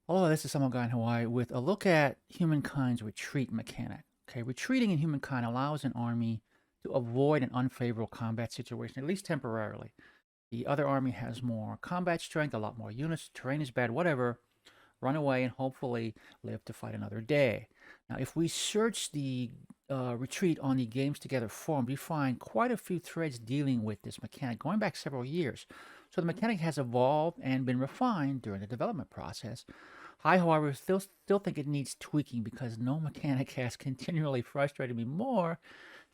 Hello, this is Someone Guy in Hawaii with a look at humankind's retreat mechanic. Okay, retreating in humankind allows an army to avoid an unfavorable combat situation, at least temporarily. The other army has more combat strength, a lot more units, terrain is bad, whatever. Run away and hopefully live to fight another day. Now, if we search the retreat on the Games Together forum, we find quite a few threads dealing with this mechanic going back several years. So the mechanic has evolved and been refined during the development process. I, however, still think it needs tweaking because no mechanic has continually frustrated me more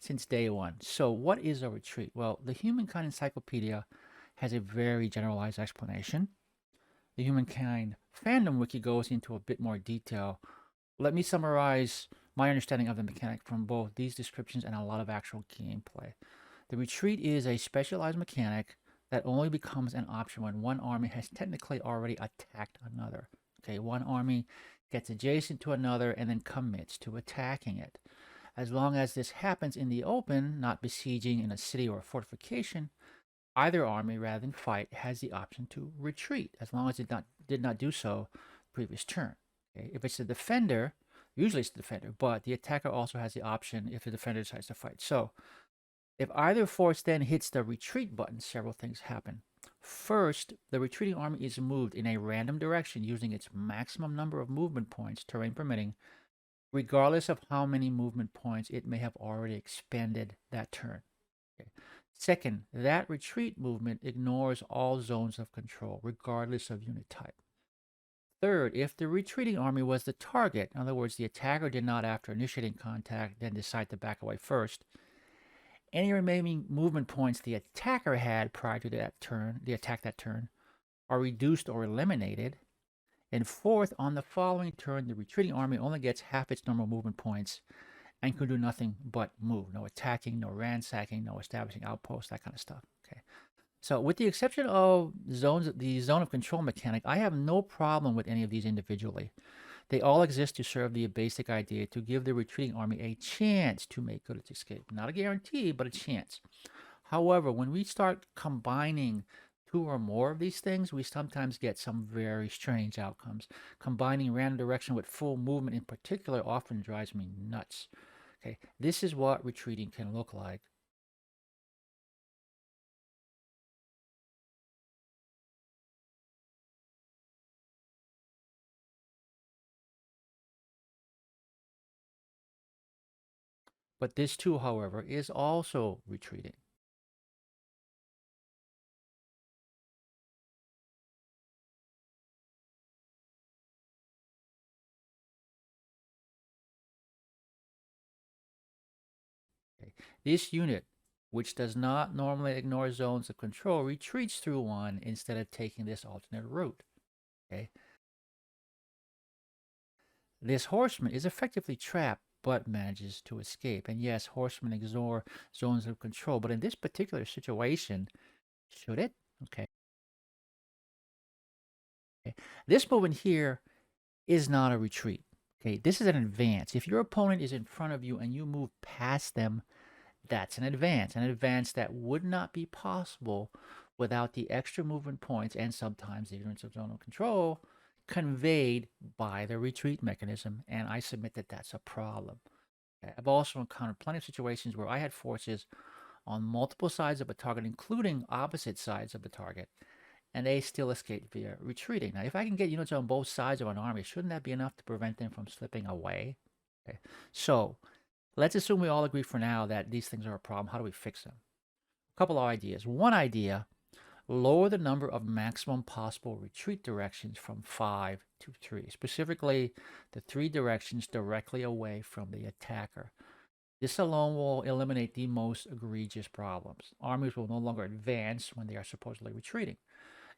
since day one. So, what is a retreat? Well, the Humankind Encyclopedia has a very generalized explanation. The Humankind Fandom Wiki goes into a bit more detail. Let me summarize my understanding of the mechanic from both these descriptions and a lot of actual gameplay. The retreat is a specialized mechanic that only becomes an option when one army has technically already attacked another. Okay, one army gets adjacent to another and then commits to attacking it. As long as this happens in the open, not besieging in a city or a fortification, either army, rather than fight, has the option to retreat, as long as it did not do so previous turn. Okay? If it's the defender, usually it's the defender, but the attacker also has the option if the defender decides to fight. So if either force then hits the retreat button, several things happen. First, the retreating army is moved in a random direction using its maximum number of movement points, terrain permitting, regardless of how many movement points it may have already expended that turn. Okay. Second, that retreat movement ignores all zones of control, regardless of unit type. Third, if the retreating army was the target, in other words, the attacker did not, after initiating contact, then decide to back away first, any remaining movement points the attacker had prior to that turn, the attack that turn, are reduced or eliminated. And fourth, on the following turn, the retreating army only gets half its normal movement points and can do nothing but move. No attacking, no ransacking, no establishing outposts, that kind of stuff. Okay. So with the exception of the zone of control mechanic, I have no problem with any of these individually. They all exist to serve the basic idea to give the retreating army a chance to make good its escape. Not a guarantee, but a chance. However, when we start combining two or more of these things, we sometimes get some very strange outcomes. Combining random direction with full movement in particular often drives me nuts. Okay, this is what retreating can look like. But this too, however, is also retreating. Okay. This unit, which does not normally ignore zones of control, retreats through one instead of taking this alternate route. Okay. This horseman is effectively trapped but manages to escape. And yes, horsemen ignore zones of control, but in this particular situation, should it? Okay. This movement here is not a retreat. Okay, this is an advance. If your opponent is in front of you and you move past them, that's an advance that would not be possible without the extra movement points and sometimes the ignorance of zone of control conveyed by the retreat mechanism. And I submit that that's a problem. Okay. I've also encountered plenty of situations where I had forces on multiple sides of a target, including opposite sides of the target, and they still escape via retreating. Now, if I can get units on both sides of an army, shouldn't that be enough to prevent them from slipping away? Okay. So let's assume we all agree for now that these things are a problem. How do we fix them? A couple of ideas. One idea, lower the number of maximum possible retreat directions from 5 to 3, specifically the 3 directions directly away from the attacker. This alone will eliminate the most egregious problems. Armies will no longer advance when they are supposedly retreating.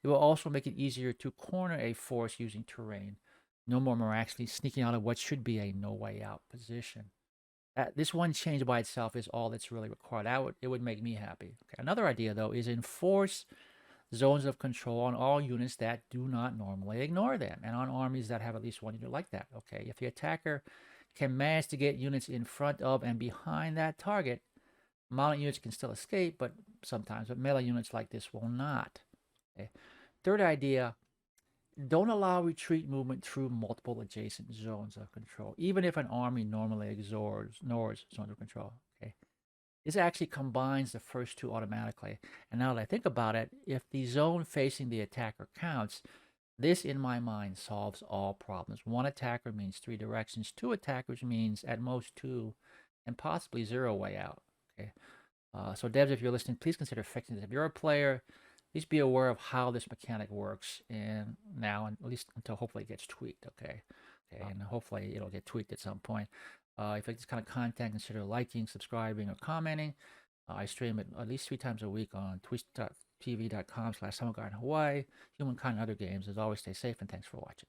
It will also make it easier to corner a force using terrain. No more miraculously sneaking out of what should be a no way out position. This one change by itself is all that's really required. It would make me happy. Okay. Another idea, though, is enforce zones of control on all units that do not normally ignore them, and on armies that have at least one unit like that. Okay, if the attacker can manage to get units in front of and behind that target, mounted units can still escape, but melee units like this will not. Okay. Third idea Don't allow retreat movement through multiple adjacent zones of control, even if an army normally ignores zones of control. Okay. This actually combines the first two automatically. And now that I think about it, if the zone facing the attacker counts, this, in my mind, solves all problems. One attacker means three directions. Two attackers means at most two, and possibly zero way out. Okay. So devs, if you're listening, please consider fixing this. If you're a player, please be aware of how this mechanic works, and now, and at least until hopefully it gets tweaked. Okay. Okay. And hopefully it'll get tweaked at some point. If you like this kind of content, consider liking, subscribing, or commenting. I stream it at least 3 times a week on twitch.tv.com/SummerGuard in Hawaii, Humankind, and other games. As always, stay safe and thanks for watching.